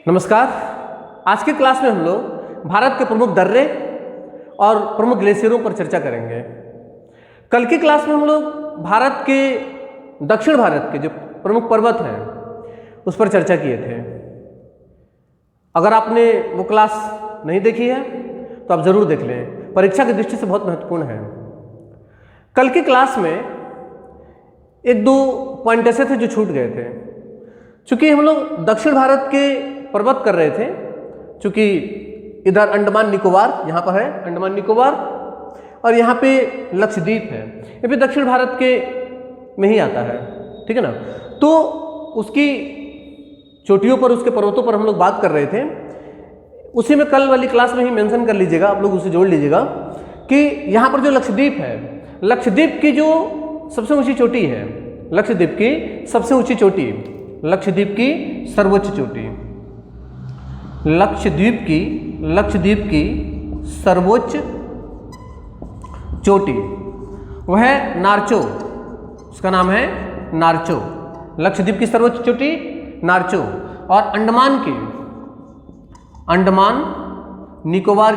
नमस्कार। आज के क्लास में हम लोग भारत के प्रमुख दर्रे और प्रमुख ग्लेशियरों पर चर्चा करेंगे। कल की क्लास में हम लोग भारत के दक्षिण भारत के जो प्रमुख पर्वत हैं उस पर चर्चा किए थे। अगर आपने वो क्लास नहीं देखी है तो आप ज़रूर देख लें, परीक्षा की दृष्टि से बहुत महत्वपूर्ण है। कल की क्लास में एक दो पॉइंट ऐसे थे जो छूट गए थे। चूँकि हम लोग दक्षिण भारत के पर्वत कर रहे थे, चूँकि इधर अंडमान निकोबार, यहाँ पर है अंडमान निकोबार और यहाँ पे लक्षद्वीप है, ये भी दक्षिण भारत के में ही आता है, ठीक है ना। तो उसकी चोटियों पर, उसके पर्वतों पर हम लोग बात कर रहे थे। उसी में कल वाली क्लास में ही मेंशन कर लीजिएगा, आप लोग उसे जोड़ लीजिएगा कि यहाँ पर जो लक्षद्वीप है, लक्षद्वीप की जो सबसे ऊंची चोटी है, लक्षद्वीप की सबसे ऊंची चोटी, लक्षद्वीप की सर्वोच्च चोटी, लक्षद्वीप की सर्वोच्च चोटी वह है नारचो, उसका नाम है नारचो। लक्षद्वीप की सर्वोच्च चोटी नारचो। और अंडमान निकोबार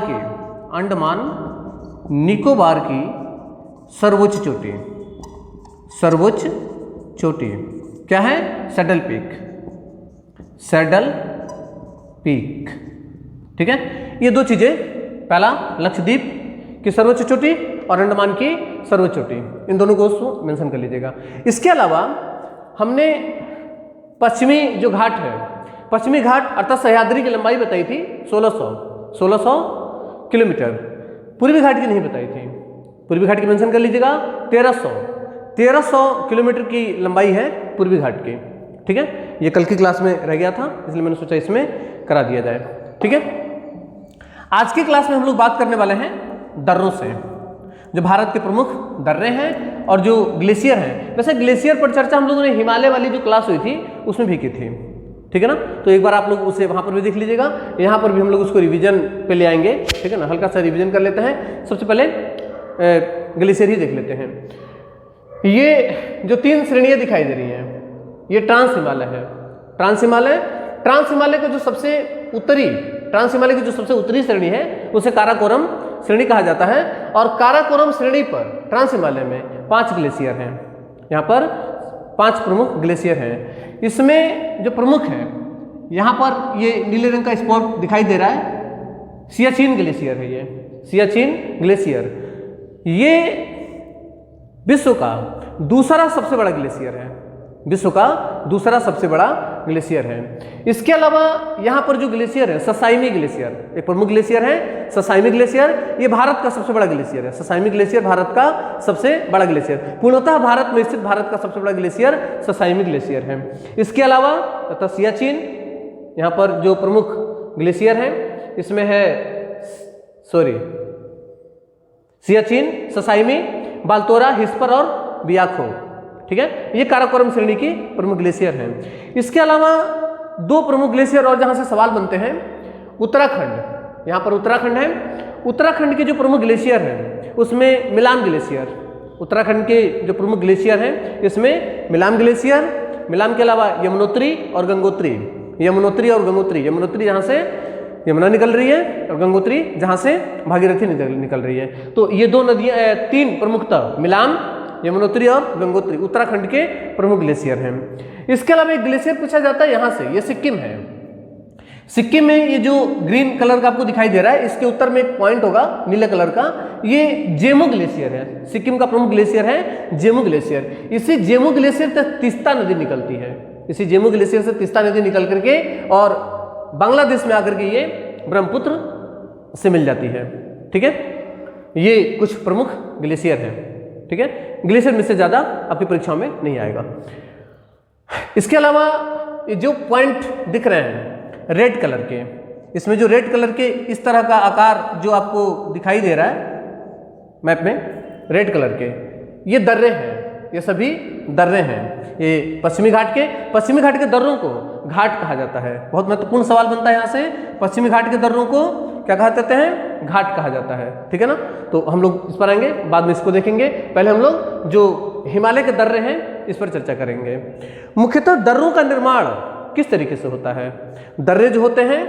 की सर्वोच्च चोटी क्या है? सैडल पीक, ठीक है। ये दो चीजें, पहला लक्षद्वीप की सर्वोच्च चोटी और अंडमान की सर्वोच्च चोटी, इन दोनों को मेंशन कर लीजिएगा। इसके अलावा हमने पश्चिमी जो घाट है, पश्चिमी घाट अर्थात सह्याद्री की लंबाई बताई थी 1600 किलोमीटर। पूर्वी घाट की नहीं बताई थी, पूर्वी घाट की मेंशन कर लीजिएगा। 1300 किलोमीटर की लंबाई है पूर्वी घाट की, ठीक है। ये कल की क्लास में रह गया था, इसलिए मैंने सोचा इसमें करा दिया जाए, ठीक है। आज की क्लास में हम लोग बात करने वाले हैं दर्रों से, जो भारत के प्रमुख दर्रे हैं और जो ग्लेशियर हैं। वैसे ग्लेशियर पर चर्चा हम लोगों ने हिमालय वाली जो क्लास हुई थी उसमें भी की थी, ठीक है ना। तो एक बार आप लोग उसे वहां पर भी देख लीजिएगा, यहाँ पर भी हम लोग उसको रिवीजन पे ले आएंगे, ठीक है ना। हल्का सा रिवीजन कर लेते हैं। सबसे पहले ग्लेशियर ही देख लेते हैं। ये जो 3 श्रेणियां दिखाई दे रही हैं, ये ट्रांस हिमालय है। ट्रांस हिमालय का जो सबसे उत्तरी श्रेणी है उसे काराकोरम श्रेणी कहा जाता है। और काराकोरम श्रेणी पर ट्रांस हिमालय में 5 ग्लेशियर हैं। यहाँ पर 5 प्रमुख ग्लेशियर हैं। इसमें जो प्रमुख है, यहाँ पर ये नीले रंग का स्पॉट दिखाई दे रहा है, सियाचिन ग्लेशियर है। ये सियाचिन ग्लेशियर ये विश्व का दूसरा सबसे बड़ा ग्लेशियर है, विश्व का दूसरा सबसे बड़ा ग्लेशियर है। इसके अलावा यहाँ पर जो ग्लेशियर है, ससाइमी ग्लेशियर एक प्रमुख ग्लेशियर है। ससाइमी ग्लेशियर ये भारत का सबसे बड़ा ग्लेशियर है। ससाइमी ग्लेशियर भारत का सबसे बड़ा ग्लेशियर, पूर्णतः भारत में स्थित भारत का सबसे बड़ा ग्लेशियर ससाइमी ग्लेशियर है। इसके अलावा तथा सियाचिन यहाँ पर जो प्रमुख ग्लेशियर है, इसमें है सियाचिन, ससाइमी, बाल्तोरा, हिस्पर और बियाखो, ठीक है। ये काराकोरम श्रेणी की प्रमुख ग्लेशियर हैं। इसके अलावा 2 प्रमुख ग्लेशियर और जहां से सवाल बनते हैं, उत्तराखंड, यहाँ पर उत्तराखंड है। उत्तराखंड के जो प्रमुख ग्लेशियर हैं उसमें मिलान ग्लेशियर, उत्तराखंड के जो प्रमुख ग्लेशियर हैं इसमें मिलान ग्लेशियर, मिलान के अलावा यमुनोत्री और गंगोत्री। यमुनोत्री जहाँ से यमुना निकल रही है और गंगोत्री जहाँ से भागीरथी निकल रही है। तो ये 2 नदियाँ, 3 प्रमुखतः मिलान, यमुनोत्री और गंगोत्री उत्तराखंड के प्रमुख ग्लेशियर हैं। इसके अलावा एक ग्लेशियर पूछा जाता है यहाँ से, ये सिक्किम है। सिक्किम में ये जो ग्रीन कलर का आपको दिखाई दे रहा है, इसके उत्तर में एक पॉइंट होगा नीले कलर का, ये जेमू ग्लेशियर है। सिक्किम का प्रमुख ग्लेशियर है जेमू ग्लेशियर। इसी जेमू ग्लेशियर से तीस्ता नदी निकलती है। इसी जेमू ग्लेशियर से तीस्ता नदी निकल करके और बांग्लादेश में आकर के ये ब्रह्मपुत्र से मिल जाती है, ठीक है। ये कुछ प्रमुख ग्लेशियर हैं, ठीक है। ग्लेशियर में से ज्यादा आपकी परीक्षाओं में नहीं आएगा। इसके अलावा ये जो पॉइंट दिख रहे हैं रेड कलर के, इसमें जो रेड कलर के इस तरह का आकार जो आपको दिखाई दे रहा है मैप में, रेड कलर के ये दर्रे हैं, ये सभी दर्रे हैं। ये पश्चिमी घाट के दर्रों को घाट कहा जाता है। बहुत महत्वपूर्ण सवाल बनता है यहाँ से, पश्चिमी घाट के दर्रों को क्या कहा जाता है? घाट कहा जाता है, ठीक है ना। तो हम लोग इस पर आएंगे, बाद में इसको देखेंगे। पहले हम लोग जो हिमालय के दर्रे हैं इस पर चर्चा करेंगे। मुख्यतः दर्रों का निर्माण किस तरीके से होता है। दर्रे जो होते हैं,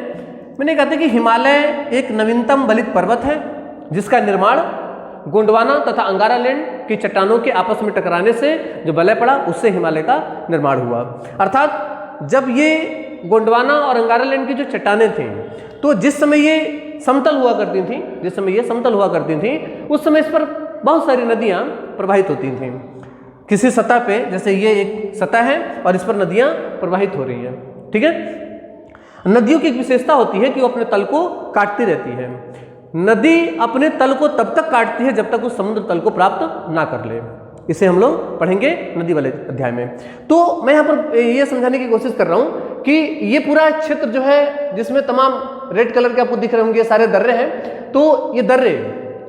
मैंने कहते कि हिमालय एक नवीनतम बलित पर्वत है जिसका निर्माण गोंडवाना तथा अंगारा लैंड की चट्टानों के आपस में टकराने से जो वलय पड़ा उससे हिमालय का निर्माण हुआ। अर्थात जब ये गोंडवाना और अंगारा लैंड की जो चट्टानें थीं, तो जिस समय ये समतल हुआ करती थी, उस समय इस पर बहुत सारी नदियां प्रवाहित होती थीं। किसी सतह पे, जैसे ये एक सतह है और इस पर नदियां प्रवाहित हो रही हैं, ठीक है। नदियों की एक विशेषता होती है कि वो अपने तल को काटती रहती है। नदी अपने तल को तब तक काटती है जब तक वो समुद्र तल को प्राप्त ना कर ले। इसे हम लोग पढ़ेंगे नदी वाले अध्याय में। तो मैं यहाँ पर ये समझाने की कोशिश कर रहा हूँ कि ये पूरा क्षेत्र जो है, जिसमें तमाम रेड कलर के आपको दिख रहे होंगे सारे दर्रे हैं, तो ये दर्रे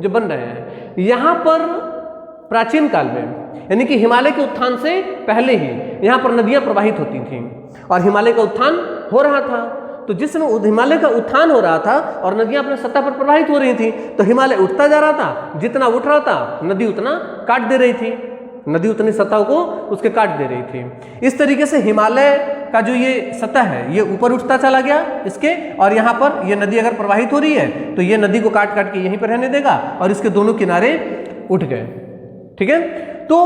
जो बन रहे हैं यहाँ पर प्राचीन काल में, यानी कि हिमालय के उत्थान से पहले ही यहाँ पर नदियाँ प्रवाहित होती थीं और हिमालय का उत्थान हो रहा था। तो जिस समय हिमालय का उत्थान हो रहा था और नदियां अपने सतह पर प्रवाहित हो रही थी, तो हिमालय उठता जा रहा था, जितना उठ रहा था नदी उतना काट दे रही थी, नदी उतनी सतह को उसके काट दे रही थी। इस तरीके से हिमालय का जो ये सतह है ये ऊपर उठता चला गया इसके, और यहाँ पर ये नदी अगर प्रवाहित हो रही है तो ये नदी को काट काट के यहीं पर रहने देगा और इसके दोनों किनारे उठ गए, ठीक है। तो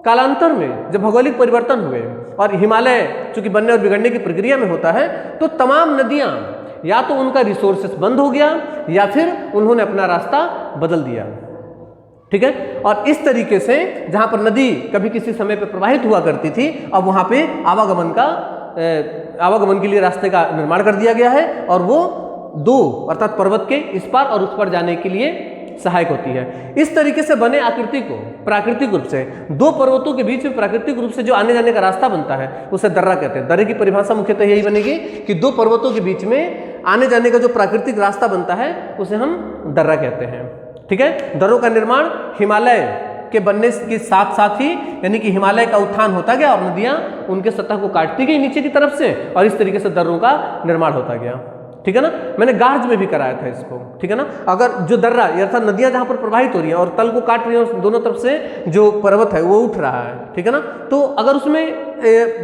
कालांतर में जब भौगोलिक परिवर्तन हुए और हिमालय चूंकि बनने और बिगड़ने की प्रक्रिया में होता है, तो तमाम नदियां या तो उनका रिसोर्सेस बंद हो गया या फिर उन्होंने अपना रास्ता बदल दिया, ठीक है। और इस तरीके से जहां पर नदी कभी किसी समय पर प्रवाहित हुआ करती थी, अब वहां पे आवागमन के लिए रास्ते का निर्माण कर दिया गया है और वो दो अर्थात पर्वत के इस पार और उस पार जाने के लिए सहायक होती है। इस तरीके से बने आकृति को प्राकृतिक रूप से दो पर्वतों के बीच में प्राकृतिक रूप से जो आने जाने का रास्ता बनता है उसे दर्रा कहते हैं। दर्रे की परिभाषा मुख्यतः यही बनेगी कि दो पर्वतों के बीच में आने जाने का जो प्राकृतिक रास्ता बनता है उसे हम दर्रा कहते हैं, ठीक है। दर्रों का निर्माण हिमालय के बनने के साथ साथ ही, यानी कि हिमालय का उत्थान होता गया और नदियां उनके सतह को काटती गई नीचे की तरफ से, और इस तरीके से दर्रों का निर्माण होता गया, ठीक है ना। मैंने गार्ज में भी कराया था इसको, ठीक है ना। अगर जो दर्रा अर्थात नदियां जहां पर प्रवाहित हो रही है और तल को काट रही है, दोनों तरफ से जो पर्वत है वो उठ रहा है, ठीक है ना। तो अगर उसमें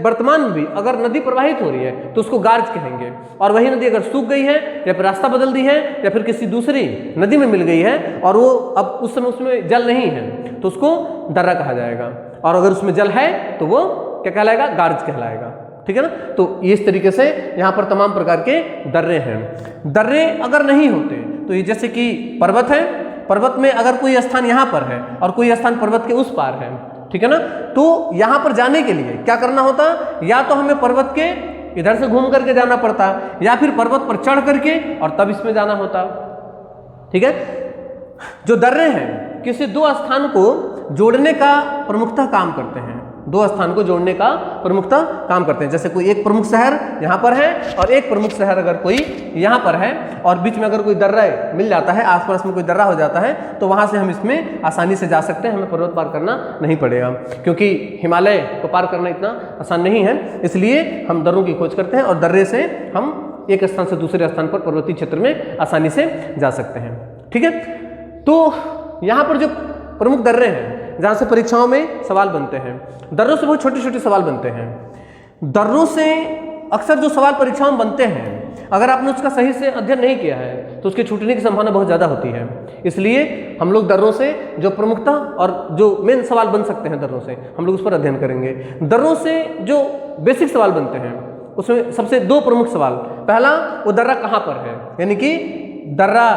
वर्तमान में भी अगर नदी प्रवाहित हो रही है तो उसको गार्ज कहेंगे, और वही नदी अगर सूख गई है या फिर रास्ता बदल दी है या फिर किसी दूसरी नदी में मिल गई है और वो अब उस समय उसमें जल नहीं है तो उसको दर्रा कहा जाएगा, और अगर उसमें जल है तो वो क्या कहलाएगा, गार्ज कहलाएगा, ठीक है ना। तो इस तरीके से यहाँ पर तमाम प्रकार के दर्रे हैं। दर्रे अगर नहीं होते तो ये जैसे कि पर्वत है, पर्वत में अगर कोई स्थान यहाँ पर है और कोई स्थान पर्वत के उस पार है, ठीक है ना, तो यहाँ पर जाने के लिए क्या करना होता, या तो हमें पर्वत के इधर से घूम करके जाना पड़ता या फिर पर्वत पर चढ़ करके और तब इसमें जाना होता, ठीक है। जो दर्रे हैं किसी दो स्थान को जोड़ने का प्रमुखतः काम करते हैं, दो स्थान को जोड़ने का प्रमुखतः काम करते हैं। जैसे कोई एक प्रमुख शहर यहाँ पर है और एक प्रमुख शहर अगर कोई यहाँ पर है और बीच में अगर कोई दर्रा मिल जाता है, आसपास में कोई दर्रा हो जाता है, तो वहाँ से हम इसमें आसानी से जा सकते हैं, हमें पर्वत पार करना नहीं पड़ेगा, क्योंकि हिमालय को पार करना इतना आसान नहीं है। इसलिए हम दर्रों की खोज करते हैं और दर्रे से हम एक स्थान से दूसरे स्थान पर पर्वतीय क्षेत्र में आसानी से जा सकते हैं, ठीक है। तो यहाँ पर जो प्रमुख दर्रे हैं जहाँ से परीक्षाओं में सवाल बनते हैं, दर्रों से बहुत छोटे छोटे सवाल बनते हैं। दर्रों से अक्सर जो सवाल परीक्षाओं में बनते हैं, अगर आपने उसका सही से अध्ययन नहीं किया है तो उसके छूटने की संभावना बहुत ज़्यादा होती है। इसलिए हम लोग दर्रों से जो प्रमुखता और जो मेन सवाल बन सकते हैं दर्रों से, हम लोग उस पर अध्ययन करेंगे। दर्रों से जो बेसिक सवाल बनते हैं उसमें सबसे दो प्रमुख सवाल, पहला वो दर्रा कहाँ पर है, यानी कि दर्रा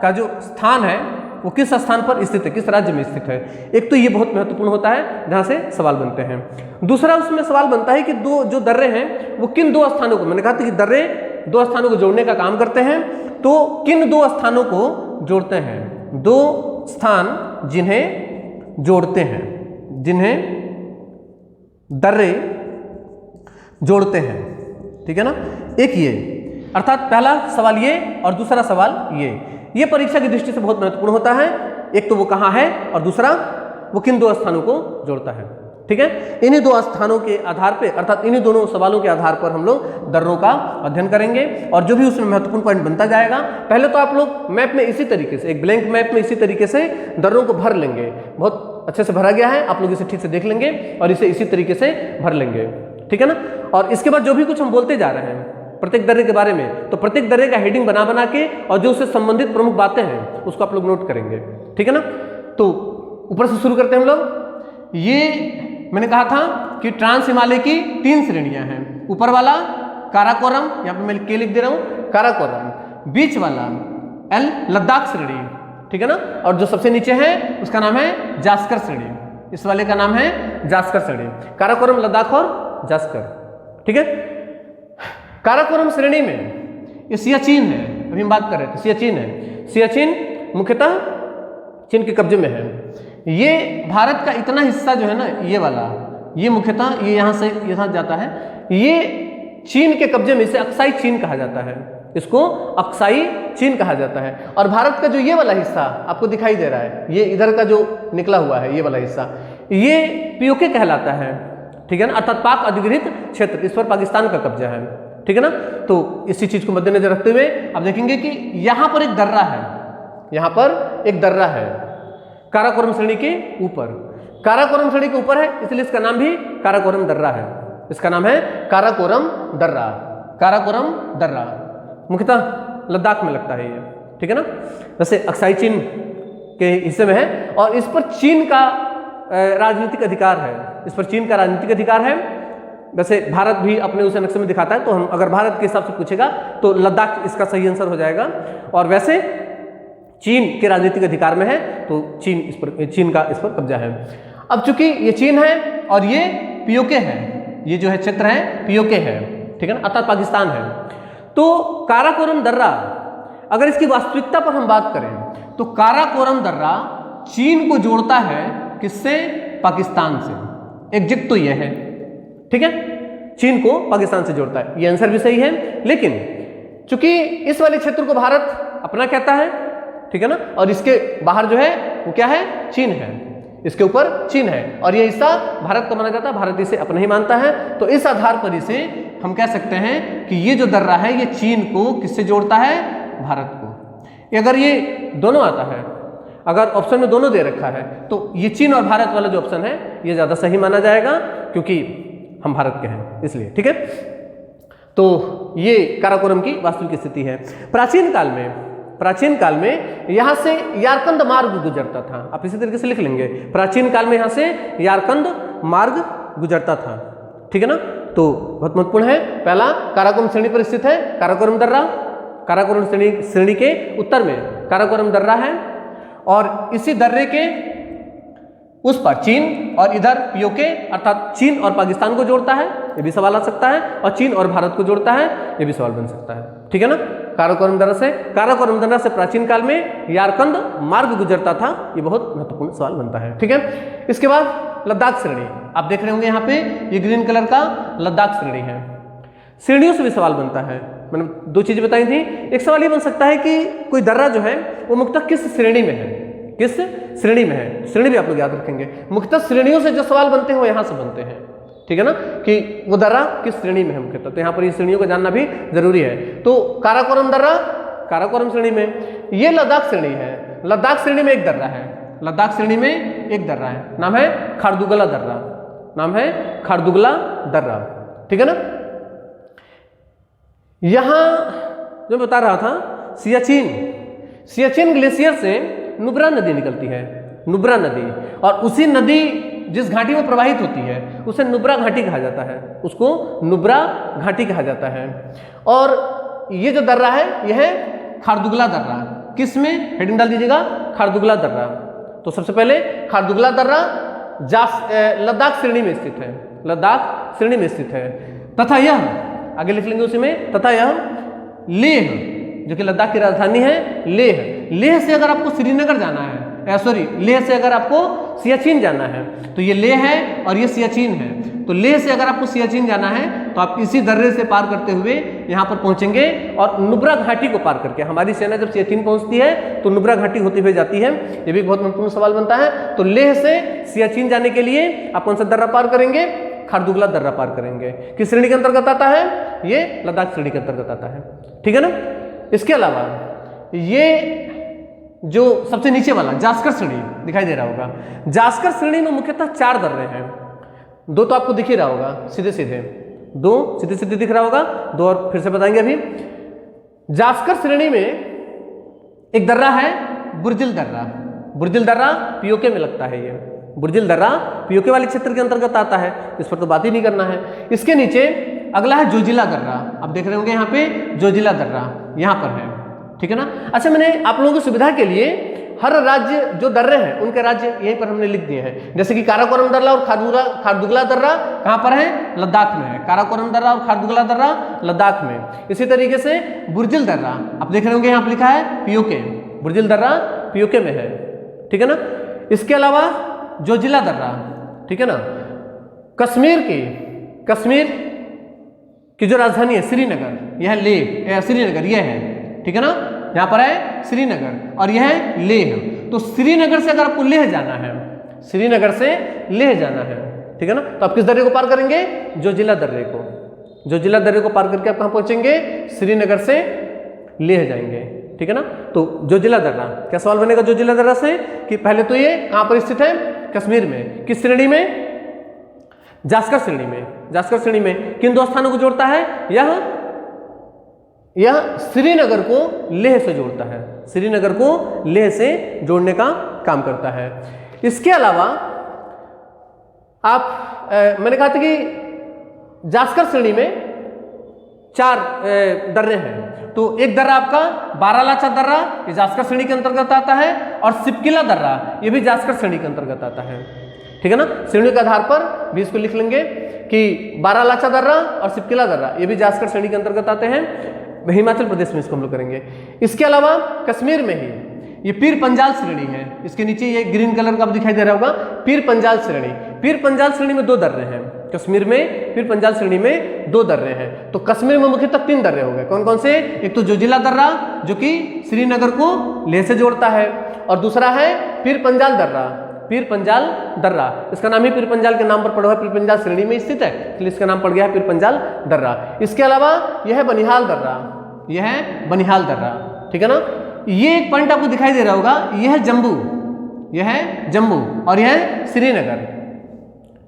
का जो स्थान है वो किस स्थान पर स्थित है, किस राज्य में स्थित है। एक तो ये बहुत महत्वपूर्ण होता है जहाँ से सवाल बनते हैं। दूसरा उसमें सवाल बनता है कि दो जो दर्रे हैं वो किन दो स्थानों को, मैंने कहा था कि दर्रे दो स्थानों को जोड़ने का काम करते हैं, तो किन दो स्थानों को जोड़ते हैं, दो स्थान जिन्हें जोड़ते हैं, जिन्हें दर्रे जोड़ते हैं, ठीक है ना। एक ये अर्थात पहला सवाल ये और दूसरा सवाल ये परीक्षा की दृष्टि से बहुत महत्वपूर्ण होता है। एक तो वो कहाँ है और दूसरा वो किन दो स्थानों को जोड़ता है, ठीक है। इन्हीं दो स्थानों के आधार पर अर्थात इन्हीं दोनों सवालों के आधार पर हम लोग दर्रों का अध्ययन करेंगे और जो भी उसमें महत्वपूर्ण पॉइंट बनता जाएगा, पहले तो आप लोग मैप में इसी तरीके से एक ब्लैंक मैप में इसी तरीके से दर्रों को भर लेंगे। बहुत अच्छे से भरा गया है, आप लोग इसे ठीक से देख लेंगे और इसे इसी तरीके से भर लेंगे, ठीक है ना। और इसके बाद जो भी कुछ हम बोलते जा रहे हैं प्रत्येक दर्रे के बारे में, तो प्रत्येक दर्रे का हेडिंग बना बना के और जो उससे संबंधित प्रमुख बातें हैं उसको आप लोग नोट करेंगे, ठीक है ना। तो ऊपर से शुरू करते हैं हम लोग। ये मैंने कहा था कि ट्रांस हिमालय की 3 श्रेणियां हैं। ऊपर वाला काराकोरम, यहाँ पे मैं के लिख दे रहा हूँ काराकोरम, बीच वाला एल लद्दाख श्रेणी, ठीक है ना, और जो सबसे नीचे है उसका नाम है जास्कर श्रेणी। इस वाले का नाम है जास्कर श्रेणी, काराकोरम, लद्दाख और जास्कर, ठीक है। काराकोरम श्रेणी में ये सियाचिन है, अभी हम बात कर रहे थे सियाचिन है। सियाचिन मुख्यतः चीन के कब्जे में है। ये भारत का इतना हिस्सा जो है ना, ये वाला, ये मुख्यतः ये यहाँ से यहाँ जाता है, ये चीन के कब्जे में, इसे अक्साई चीन कहा जाता है, इसको अक्साई चीन कहा जाता है। और भारत का जो ये वाला हिस्सा आपको दिखाई दे रहा है, ये इधर का जो निकला हुआ है ये वाला हिस्सा, ये पीओके कहलाता है, ठीक है ना, अर्थात पाक अधिकृत क्षेत्र, इस पर पाकिस्तान का कब्जा है, ठीक है ना। तो इसी चीज को मद्देनजर रखते हुए आप देखेंगे कि यहां पर एक दर्रा है, यहां पर एक दर्रा है काराकोरम श्रेणी के ऊपर। काराकोरम श्रेणी के ऊपर है इसलिए इसका नाम भी काराकोरम दर्रा है, इसका नाम है काराकोरम दर्रा। काराकोरम दर्रा मुख्यतः लद्दाख में लगता है ये, ठीक है ना, वैसे अक्साई चीन के हिस्से में है। और इस पर चीन का राजनीतिक अधिकार है, इस पर चीन का राजनीतिक अधिकार है। वैसे भारत भी अपने उसे नक्शे में दिखाता है, तो हम अगर भारत के हिसाब से पूछेगा तो लद्दाख इसका सही आंसर हो जाएगा। और वैसे चीन के राजनीतिक अधिकार में है तो चीन इस पर, चीन का इस पर कब्जा है। अब चूंकि ये चीन है और ये पीओके है, ये जो है क्षेत्र है पीओके है, ठीक है ना, अर्थात पाकिस्तान है। तो काराकोरम दर्रा, अगर इसकी वास्तविकता पर हम बात करें तो काराकोरम दर्रा चीन को जोड़ता है किससे? पाकिस्तान से। एग्जैक्ट तो यह है, ठीक है, चीन को पाकिस्तान से जोड़ता है, ये आंसर भी सही है। लेकिन चूंकि इस वाले क्षेत्र को भारत अपना कहता है, ठीक है ना, और इसके बाहर जो है वो क्या है? चीन है, इसके ऊपर चीन है और ये हिस्सा भारत का माना जाता है, भारत इसे अपना ही मानता है। तो इस आधार पर इसे हम कह सकते हैं कि ये जो दर्रा है ये चीन को किससे जोड़ता है? भारत को। अगर ये दोनों आता है, अगर ऑप्शन में दोनों दे रखा है तो ये चीन और भारत वाला जो ऑप्शन है ये ज्यादा सही माना जाएगा, क्योंकि हम भारत के हैं इसलिए, ठीक है। तो ये काराकोरम की वास्तविक स्थिति है। प्राचीन काल में यहां से यारकंद मार्ग गुजरता था, आप इसी तरीके से लिख लेंगे, प्राचीन काल में यहां से यारकंद मार्ग गुजरता था, ठीक है ना। तो बहुत महत्वपूर्ण है। पहला काराकोरम श्रेणी पर स्थित है काराकोरम दर्रा, काराकोरम श्रेणी के उत्तर में काराकोरम दर्रा है और इसी दर्रे के उस पर चीन और इधर पीओके अर्थात चीन और पाकिस्तान को जोड़ता है, ये भी सवाल आ सकता है, और चीन और भारत को जोड़ता है, ये भी सवाल बन सकता है, ठीक है ना। काराकोरम दर्रा से प्राचीन काल में यारकंद मार्ग गुजरता था, ये बहुत महत्वपूर्ण सवाल बनता है, ठीक है। इसके बाद लद्दाख श्रेणी, आप देख रहे होंगे यहाँ पे ये ग्रीन कलर का लद्दाख श्रेणी है। श्रेणियों से भी सवाल बनता है, मैंने दो चीजें बताई थी। एक सवाल ये बन सकता है कि कोई दर्रा जो है वो मुख्यतः किस श्रेणी में है, किस श्रेणी में है, श्रेणी भी आप लोग याद रखेंगे। मुख्यतः श्रेणियों से जो सवाल बनते हैं वो यहाँ से बनते हैं, ठीक है ना, कि वो दर्रा किस श्रेणी में है मुख्यतः, तो यहाँ पर ये श्रेणियों को जानना भी जरूरी है। तो काराकोरम दर्रा काराकोरम श्रेणी में, ये लद्दाख श्रेणी है, लद्दाख श्रेणी में एक दर्रा है, लद्दाख श्रेणी में एक दर्रा है, नाम है खारदुगला दर्रा, नाम है खारदुगला दर्रा, ठीक है ना। यहां जो बता रहा था सियाचिन ग्लेशियर से नुब्रा नदी निकलती है, नुब्रा नदी, और उसी नदी जिस घाटी में प्रवाहित होती है उसे नुब्रा घाटी कहा जाता है, उसको नुब्रा घाटी कहा जाता है। और ये जो दर्रा है यह है खारदुगला दर्रा। किस में? हेडिंग डाल दीजिएगा, खारदुगला दर्रा। तो सबसे पहले खारदुगला दर्रा लद्दाख श्रेणी में स्थित है, लद्दाख श्रेणी में स्थित है। तथा यह, आगे लिख लेंगे उसी में, तथा यह लेह, जो कि लद्दाख की राजधानी है, लेह से अगर आपको श्रीनगर जाना है, लेह से अगर आपको सियाचिन जाना है तो ये लेह है और ये सियाचिन है। तो लेह से अगर आपको सियाचिन जाना है तो आप इसी दर्रे से पार करते हुए यहाँ पर पहुंचेंगे और नुब्रा घाटी को पार करके, हमारी सेना जब सियाचिन पहुंचती है तो नुब्रा घाटी होती हुई जाती है। ये भी बहुत महत्वपूर्ण सवाल बनता है। तो लेह से सियाचिन जाने के लिए आप कौन सा दर्रा पार करेंगे? खारदुगला दर्रा पार करेंगे। किस श्रेणी के अंतर्गत आता है? ये लद्दाख श्रेणी के अंतर्गत आता है, ठीक है ना। इसके अलावा ये जो सबसे नीचे वाला जास्कर श्रेणी दिखाई दे रहा होगा, जास्कर श्रेणी में मुख्यतः 4 दर्रे हैं। दो तो आपको दिख ही रहा होगा सीधे सीधे, दो सीधे सीधे दिख रहा होगा, दो और फिर से बताएंगे अभी। जास्कर श्रेणी में एक दर्रा है बुर्जिल दर्रा। बुर्जिल दर्रा पीओके में लगता है, ये बुर्जिल दर्रा पीओके वाले क्षेत्र के अंतर्गत आता है, इस पर तो बात ही नहीं करना है। इसके नीचे अगला है जोजिला दर्रा, आप देख रहे होंगे यहाँ पे जोजिला दर्रा यहाँ पर है, ठीक है ना। अच्छा, मैंने आप लोगों की सुविधा के लिए हर राज्य जो दर्रे हैं उनके राज्य यहीं पर हमने लिख दिए हैं। जैसे कि काराकोरम दर्रा और खारदुगला दर्रा कहाँ पर है? लद्दाख में है। काराकोरम दर्रा और खारदुगला दर्रा लद्दाख में। इसी तरीके से बुर्जिल दर्रा आप देख रहे होंगे यहाँ पर लिखा है पीओके, बुर्जिल दर्रा पीओके में है, ठीक है ना। इसके अलावा जोजिला दर्रा, ठीक है ना, कश्मीर की जो राजधानी है श्रीनगर, यह लेह श्रीनगर यह है, ठीक है ना, यहाँ पर है श्रीनगर और यह है लेह। तो श्रीनगर से अगर आपको लेह जाना है, श्रीनगर से लेह जाना है, ठीक है ना, तो आप किस दर्रे को पार करेंगे? जोजिला दर्रे को। जोजिला दर्रे को पार करके आप कहाँ पहुंचेंगे? श्रीनगर से लेह जाएंगे, ठीक है ना। तो जोजिला दर्रा, क्या सवाल बनेगा जोजिला दर्रा से कि पहले तो ये कहाँ पर स्थित है? कश्मीर में। किस श्रेणी में? जास्कर श्रेणी में। जास्कर श्रेणी में किन दो स्थानों को जोड़ता है? यह श्रीनगर को लेह से जोड़ता है, श्रीनगर को लेह से जोड़ने का काम करता है। इसके अलावा आप मैंने कहा था कि जास्कर श्रेणी में 4 दर्रे हैं। तो एक दर्रा आपका बारालाचा दर्रा, ये जास्कर श्रेणी के अंतर्गत आता है, और सिपकिला दर्रा ये भी जास्कर श्रेणी के अंतर्गत आता है, ठीक है ना। श्रेणी के आधार पर भी इसको लिख लेंगे कि बारालाचा दर्रा और सिपकिला दर्रा ये भी जास्कर श्रेणी के अंतर्गत आते हैं। हिमाचल प्रदेश में इसको हम लोग करेंगे। इसके अलावा कश्मीर में ही ये पीर पंजाल श्रेणी है, इसके नीचे ये ग्रीन कलर का आप दिखाई दे रहा होगा पीर पंजाल श्रेणी। पीर पंजाल श्रेणी में 2 दर्रे हैं, कश्मीर में पीर पंजाल श्रेणी में 2 दर्रे हैं। तो कश्मीर में मुख्यतः 3 दर्रे हो गए। कौन कौन से? एक तो जोजिला दर्रा जो कि श्रीनगर को लेह से जोड़ता है, और दूसरा है पीर पंजाल दर्रा, पीर पंजाल दर्रा। इसका नाम ही पीर पंजाल के नाम पर पड़ा हुआ है, पीर पंजाल श्रेणी में स्थित है इसलिए इसका नाम पड़ गया है पीर पंजाल दर्रा। इसके अलावा यह है बनिहाल दर्रा, यह है बनिहाल दर्रा, ठीक है ना। ये एक पॉइंट आपको दिखाई दे रहा होगा, यह है जम्मू, यह है जम्मू और यह है श्रीनगर,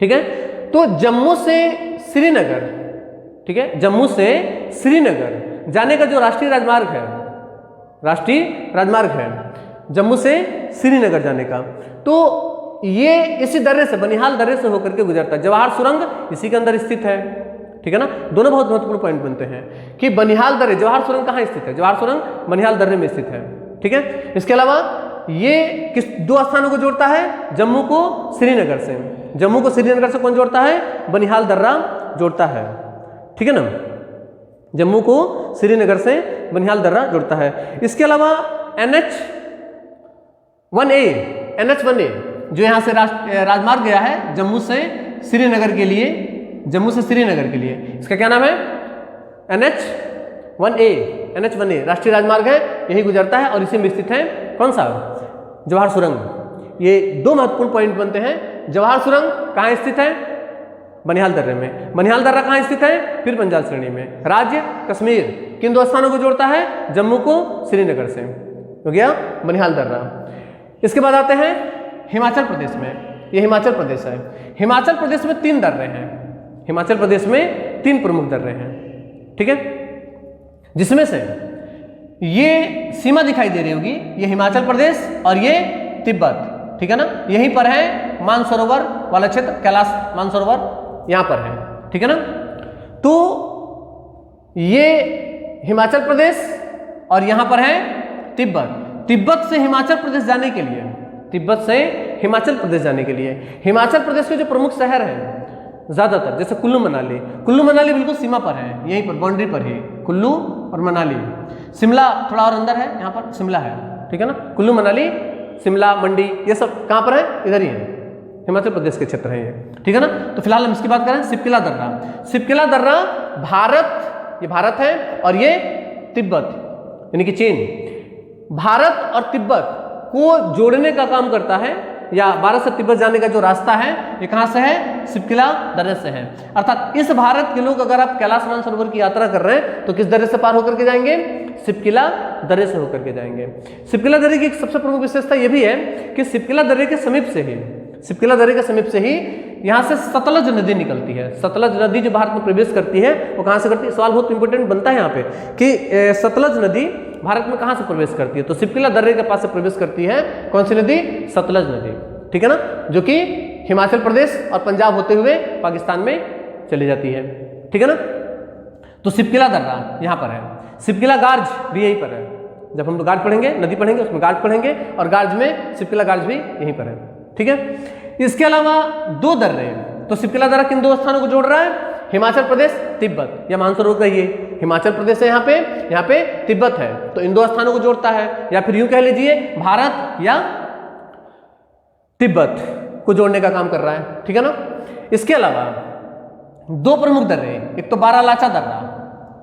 ठीक है। तो जम्मू से श्रीनगर, ठीक है, जम्मू से श्रीनगर जाने का जो राष्ट्रीय राजमार्ग है, राष्ट्रीय राजमार्ग है जम्मू से श्रीनगर जाने का, तो ये इसी दर्रे से, बनिहाल दर्रे से होकर के गुजरता है। जवाहर सुरंग इसी के अंदर स्थित है, ठीक है ना। दोनों बहुत महत्वपूर्ण पॉइंट बनते हैं कि बनिहाल दर्रे, जवाहर सुरंग कहाँ स्थित है? जवाहर सुरंग बनिहाल दर्रे में स्थित है, ठीक है। इसके अलावा ये किस 2 स्थानों को जोड़ता है? जम्मू को श्रीनगर से। जम्मू को श्रीनगर से कौन जोड़ता है? बनिहाल दर्रा जोड़ता है, ठीक है ना। जम्मू को श्रीनगर से बनिहाल दर्रा जोड़ता है। इसके अलावा NH1A जो यहाँ से राजमार्ग गया है जम्मू से श्रीनगर के लिए, जम्मू से श्रीनगर के लिए, इसका क्या नाम है? NH1A राष्ट्रीय राजमार्ग है, यही गुजरता है और इसी में स्थित है कौन सा? जवाहर सुरंग। ये 2 महत्वपूर्ण पॉइंट बनते हैं। जवाहर सुरंग कहाँ स्थित है? बनिहाल दर्रे में। बनिहाल दर्रा कहाँ स्थित है? पीर पंजाल श्रेणी में। राज्य कश्मीर किन 2 स्थानों को जोड़ता है? जम्मू को श्रीनगर से, हो गया बनिहाल दर्रा। इसके बाद आते हैं हिमाचल प्रदेश में। ये हिमाचल प्रदेश है। हिमाचल प्रदेश में 3 दर्रे हैं, हिमाचल प्रदेश में 3 प्रमुख दर्रे हैं, ठीक है, जिसमें से ये सीमा दिखाई दे रही होगी, ये हिमाचल प्रदेश और ये तिब्बत, ठीक है ना। यहीं पर है मानसरोवर वाला क्षेत्र, कैलाश मानसरोवर यहाँ पर है, ठीक है ना। तो ये हिमाचल प्रदेश और यहाँ पर है तिब्बत। तिब्बत से हिमाचल प्रदेश जाने के लिए, तिब्बत से हिमाचल प्रदेश जाने के लिए हिमाचल प्रदेश के जो प्रमुख शहर हैं ज्यादातर, जैसे कुल्लू मनाली, कुल्लू मनाली बिल्कुल सीमा पर है, यहीं पर बाउंड्री पर ही कुल्लू और मनाली। शिमला थोड़ा और अंदर है, यहाँ पर शिमला है, ठीक है ना। कुल्लू मनाली, शिमला, मंडी ये सब कहाँ पर है? इधर ही है, हिमाचल प्रदेश के क्षेत्र है ये, ठीक है ना। तो फिलहाल हम इसकी बात करें सिपकिला दर्रा। सिपकिला दर्रा भारत, ये भारत है और ये तिब्बत यानी कि चीन, भारत और तिब्बत को जोड़ने का काम करता है, या भारत से तिब्बत जाने का जो रास्ता है ये कहाँ से है? सिपकिला दर्रे से है। अर्थात इस भारत के लोग अगर आप कैलाश मानसरोवर की यात्रा कर रहे हैं तो किस दर्रे से पार होकर के जाएंगे? सिपकिला दर्रे से होकर के जाएंगे। सिपकिला दर्रे की एक सबसे प्रमुख विशेषता यह भी है कि सिपकिला दर्रे के समीप से ही सिपकिला दर्रे के समीप से ही यहाँ से सतलज नदी निकलती है। सतलज नदी जो भारत में प्रवेश करती है वो कहाँ से करती है? सवाल बहुत इंपॉर्टेंट बनता है यहाँ पे कि सतलज नदी भारत में कहाँ से प्रवेश करती है? तो सिपकिला दर्रे के पास से प्रवेश करती है कौन सी नदी? सतलज नदी, ठीक है ना, जो कि हिमाचल प्रदेश और पंजाब होते हुए पाकिस्तान में चली जाती है, ठीक है ना। तो सिपकिला दर्रा यहाँ पर है, सिपकिला गार्ज भी यहीं पर है। जब हम लोग गार्ज पढ़ेंगे, नदी पढ़ेंगे, उसमें गार्ज पढ़ेंगे और गार्ज में सिपकिला गार्ज भी यहीं पर है, ठीक है। इसके अलावा दो दर्रे हैं। तो सिपकिला दर्रा किन दो स्थानों को जोड़ रहा है? हिमाचल प्रदेश, तिब्बत, या मानसरोवर कहिए, हिमाचल प्रदेश है यहाँ पे तिब्बत है, तो इन दो स्थानों को जोड़ता है। या फिर यूं कह लीजिए भारत या तिब्बत को जोड़ने का काम कर रहा है, ठीक है ना। इसके अलावा दो प्रमुख दर्रे, एक तो बारालाचा दर्रा,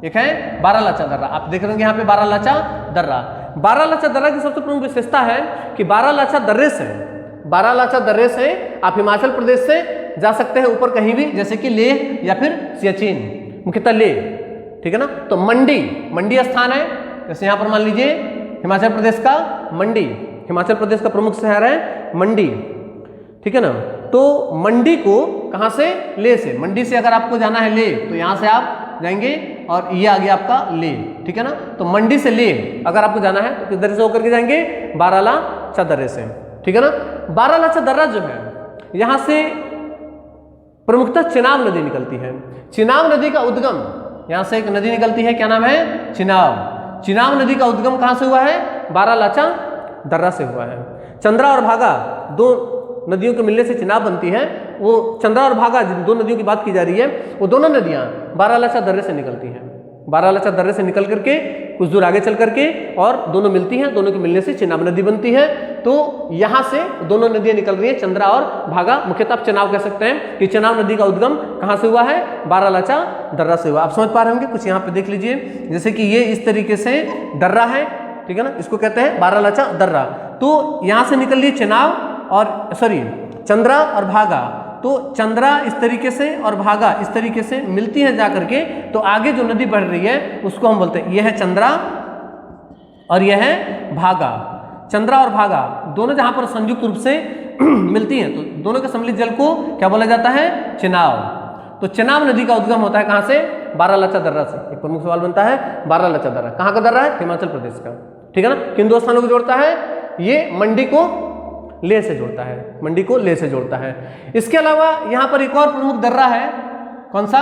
एक है बारालाचा दर्रा। आप देख रहे हैं यहाँ पे बारालाचा दर्रा। बारालाचा दर्रा की सबसे प्रमुख विशेषता है कि बारालाचा दर्रे से आप हिमाचल प्रदेश से जा सकते हैं ऊपर कहीं भी, जैसे कि लेह या फिर सियाचिन, मुख्यतः लेह, ठीक है ना। तो मंडी स्थान है, जैसे यहाँ पर मान लीजिए हिमाचल प्रदेश का मंडी, हिमाचल प्रदेश का प्रमुख शहर है मंडी, ठीक है ना। तो मंडी को कहाँ से? लेह से। मंडी से अगर आपको जाना है लेह तो यहाँ से आप जाएंगे और ये आ गया आपका लेह, ठीक है ना। तो मंडी से लेह अगर आपको जाना है तो किस दर्रे से होकर के जाएंगे? बारालाचा दर्रे से, ठीक है ना। बारालाचा दर्रा जो है यहाँ से प्रमुखतः चिनाब नदी निकलती है। चिनाब नदी का उद्गम, यहाँ से एक नदी निकलती है, क्या नाम है? चिनाब नदी का उद्गम कहाँ से हुआ है? बारालाचा दर्रा से हुआ है। चंद्रा और भागा दो नदियों के मिलने से चिनाब बनती है। वो चंद्रा और भागा जिन दो नदियों की बात की जा रही है, वो दोनों नदियाँ बारालाचा दर्रे से निकलती हैं। बारालाचा दर्रे से निकल करके कुछ दूर आगे चल करके और दोनों मिलती हैं, दोनों के मिलने से चिनाब नदी बनती है। तो यहाँ से दोनों नदियाँ निकल रही हैं, चंद्रा और भागा। मुख्यतः आप चिनाब कह सकते हैं कि चिनाब नदी का उद्गम कहाँ से हुआ है? बारालाचा दर्रा से हुआ। आप समझ पा रहे होंगे, कुछ यहाँ पे देख लीजिए, जैसे कि ये इस तरीके से दर्रा है, ठीक है ना, इसको कहते हैं बारालाचा दर्रा। तो यहाँ से निकल रही चिनाब और चंद्रा और भागा, तो चंद्रा इस तरीके से और भागा इस तरीके से मिलती है जा करके, तो आगे जो नदी बढ़ रही है उसको हम बोलते हैं, यह है चंद्रा और यह है भागा। चंद्रा और भागा दोनों जहां पर संयुक्त रूप से मिलती हैं तो दोनों के सम्मिलित जल को क्या बोला जाता है? चिनाब। तो चिनाब नदी का उद्गम होता है कहां से? बारालाचा दर्रा से। एक प्रमुख सवाल बनता है, बारालाचा दर्रा कहां का दर्रा है? हिमाचल प्रदेश का, ठीक है ना। किन दो स्थानों को जोड़ता है? ये मंडी को लेह से जोड़ता है, मंडी को लेह से जोड़ता है। इसके अलावा यहाँ पर एक और प्रमुख दर्रा है, कौन सा?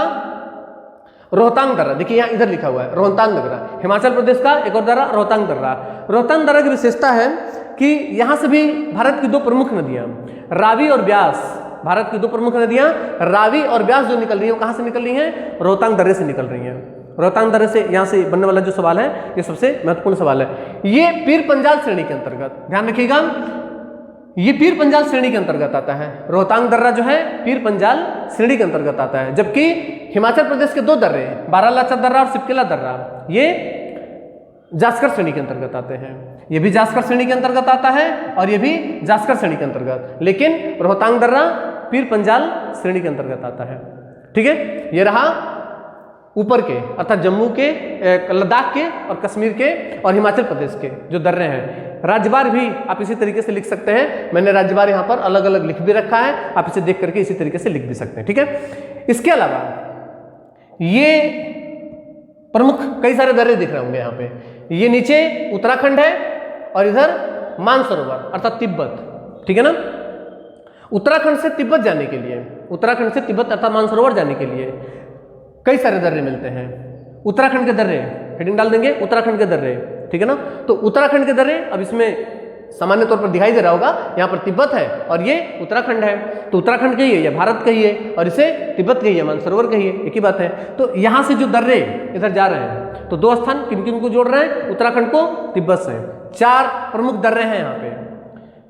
रोहतांग दर्रा। देखिए यहाँ इधर लिखा हुआ है रोहतांग दर्रा, हिमाचल प्रदेश का एक और दर्रा रोहतांग दर्रा। रोहतांग दर्रा की विशेषता है कि यहाँ से भी भारत की दो प्रमुख नदियाँ रावी और ब्यास, भारत की दो प्रमुख नदियाँ रावी और ब्यास जो निकल रही है वो कहाँ से निकल रही हैं? रोहतांग दर्रे से निकल रही हैं। रोहतांग दर्रे से यहाँ से बनने वाला जो सवाल है ये सबसे महत्वपूर्ण सवाल है। ये पीर पंजाल श्रेणी के अंतर्गत, ध्यान रखिएगा, ये पीर पंजाल श्रेणी के अंतर्गत आता है। रोहतांग दर्रा जो है पीर पंजाल श्रेणी के अंतर्गत आता है, जबकि हिमाचल प्रदेश के दो दर्रे बारालाचा दर्रा और सिपकिला दर्रा ये जास्कर श्रेणी के अंतर्गत आते हैं। ये भी जास्कर श्रेणी के अंतर्गत आता है और ये भी जास्कर श्रेणी के अंतर्गत, लेकिन रोहतांग दर्रा पीर पंजाल श्रेणी के अंतर्गत आता है, ठीक है। ये रहा ऊपर के अर्थात जम्मू के, लद्दाख के और कश्मीर के और हिमाचल प्रदेश के जो दर्रे हैं। राज्यवार भी आप इसी तरीके से लिख सकते हैं, मैंने राज्यवार यहाँ पर अलग अलग लिख भी रखा है, आप इसे देख करके इसी तरीके से लिख भी सकते हैं, ठीक है। इसके अलावा ये प्रमुख कई सारे दर्रे दिख रहे होंगे यहाँ पे, ये नीचे उत्तराखंड है और इधर मानसरोवर अर्थात तिब्बत, ठीक है ना। उत्तराखंड से तिब्बत जाने के लिए, उत्तराखंड से तिब्बत अर्थात मानसरोवर जाने के लिए कई सारे दर्रे मिलते हैं। उत्तराखंड के दर्रे, हेडिंग डाल देंगे उत्तराखंड के दर्रे, ठीक है ना। तो उत्तराखंड के दर्रे, अब इसमें सामान्य तौर पर दिखाई दे रहा होगा, यहाँ पर तिब्बत है और ये उत्तराखंड है, तो उत्तराखंड कहिए या भारत कहिए और इसे तिब्बत कहिए, मानसरोवर कहिए, एक ही बात है। तो यहाँ से जो दर्रे इधर जा रहे हैं, तो दो स्थान किन किन को जोड़ रहे हैं? उत्तराखंड को तिब्बत से। चार प्रमुख दर्रे हैं यहाँ पे,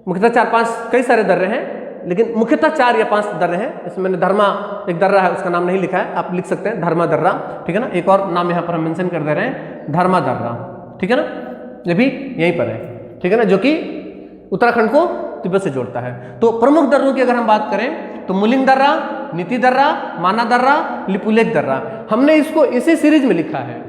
मुख्यतः 4-5 कई सारे दर्रे हैं, लेकिन मुख्यतः 4 या 5 दर्रे हैं। इसमें मैंने धर्मा एक दर्रा है, उसका नाम नहीं लिखा है, आप लिख सकते हैं धर्मा दर्रा, ठीक है ना। एक और नाम यहाँ पर हम मेंशन कर दे रहे हैं, धर्मा दर्रा, ठीक है ना, ये भी यहीं पर है, ठीक है ना, जो कि उत्तराखंड को तिब्बत से जोड़ता है। तो प्रमुख दर्रों की अगर हम बात करें तो मुलिंग दर्रा, नीति दर्रा, माना दर्रा, लिपुलेख दर्रा। हमने इसको इसी सीरीज में लिखा है,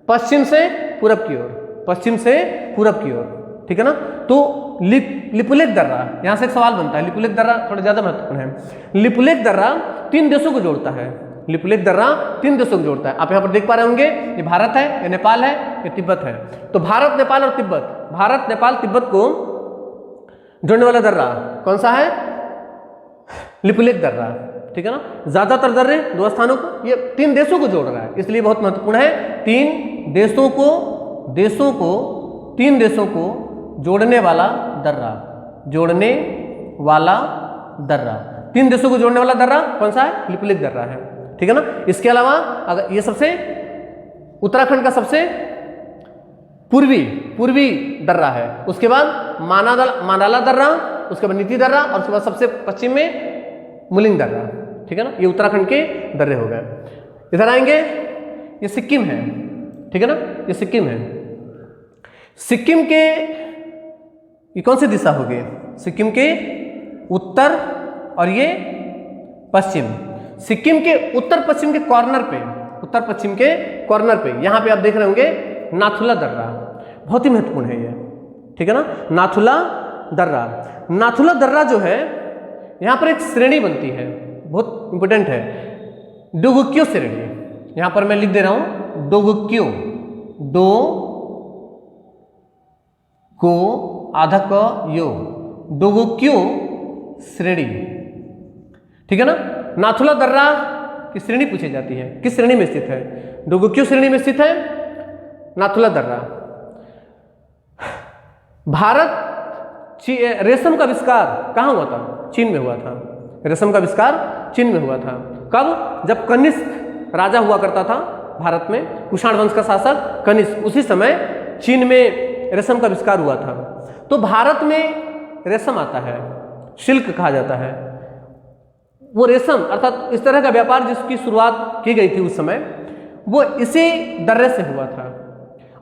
पश्चिम से पूरब की ओर, पश्चिम से पूरब की ओर, ठीक है ना। तो लिपुलेख दर्रा, यहां से एक सवाल बनता है, लिपुलेख दर्रा थोड़ा ज्यादा महत्वपूर्ण है। लिपुलेख दर्रा 3 देशों को जोड़ता है, लिपुलेख दर्रा 3 देशों को जोड़ता है। आप यहाँ पर देख पा रहे होंगे, ये भारत है, ये नेपाल है, ये तिब्बत है। तो भारत, नेपाल और तिब्बत, भारत, नेपाल, तिब्बत को जोड़ने वाला दर्रा कौन सा है? लिपुलेख दर्रा, ठीक है ना। ज्यादातर दर्रे 2 स्थानों को, ये 3 देशों को जोड़ रहा है, इसलिए बहुत महत्वपूर्ण है। 3 देशों को जोड़ने वाला दर्रा, जोड़ने वाला दर्रा, 3 देशों को जोड़ने वाला दर्रा कौन सा है? लिपुलेख दर्रा है, ठीक है ना। इसके अलावा अगर ये सबसे उत्तराखंड का सबसे पूर्वी दर्रा है, उसके बाद मानाला दर्रा, उसके बाद नीति दर्रा, और उसके बाद सबसे पश्चिम में मुलिंग दर्रा, ठीक है ना। ये उत्तराखंड के दर्रे हो गए। इधर आएंगे, ये सिक्किम है, ठीक है ना, ये सिक्किम है। सिक्किम के ये कौन सी दिशा होगी? सिक्किम के उत्तर और ये पश्चिम। सिक्किम के उत्तर पश्चिम के कॉर्नर पे, उत्तर पश्चिम के कॉर्नर पे यहां पे आप देख रहे होंगे नाथुला दर्रा, बहुत ही महत्वपूर्ण है ये, ठीक है ना। नाथुला दर्रा जो है, यहां पर एक श्रेणी बनती है, बहुत इंपॉर्टेंट है, डोगुक्यो श्रेणी। यहां पर मैं लिख दे रहा हूं डोगुक्यो, डो को आधा क यो, डोगुक्यो श्रेणी, ठीक है ना। नाथुला दर्रा की श्रेणी पूछी जाती है, किस श्रेणी में स्थित है? डोगुक्यो श्रेणी में स्थित है नाथुला दर्रा। भारत रेशम का आविष्कार कहाँ हुआ था? चीन में हुआ था। रेशम का आविष्कार चीन में हुआ था। कब? जब कनिष्क राजा हुआ करता था भारत में, कुषाण वंश का शासक कनिष्क, उसी समय चीन में रेशम का आविष्कार हुआ था। तो भारत में रेशम आता है, सिल्क कहा जाता है। वो रेशम अर्थात इस तरह का व्यापार जिसकी शुरुआत की गई थी उस समय, वो इसी दर्रे से हुआ था,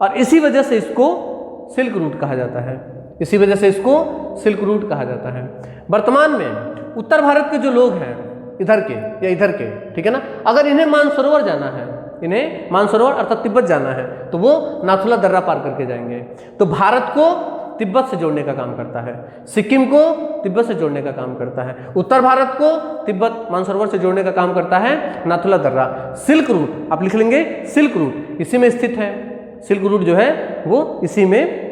और इसी वजह से इसको सिल्क रूट कहा जाता है, इसी वजह से इसको सिल्क रूट कहा जाता है। वर्तमान में उत्तर भारत के जो लोग हैं, इधर के या इधर के, ठीक है ना, अगर इन्हें मानसरोवर जाना है, इन्हें मानसरोवर अर्थात तिब्बत जाना है, तो वो नाथुला दर्रा पार करके जाएंगे। तो भारत को तिब्बत से जोड़ने का काम करता है, सिक्किम को तिब्बत से जोड़ने का काम करता है, उत्तर भारत को तिब्बत मानसरोवर से जोड़ने का काम करता है नाथुला दर्रा। सिल्क रूट आप लिख लेंगे, सिल्क रूट इसी में स्थित है, सिल्क रूट जो है वो इसी में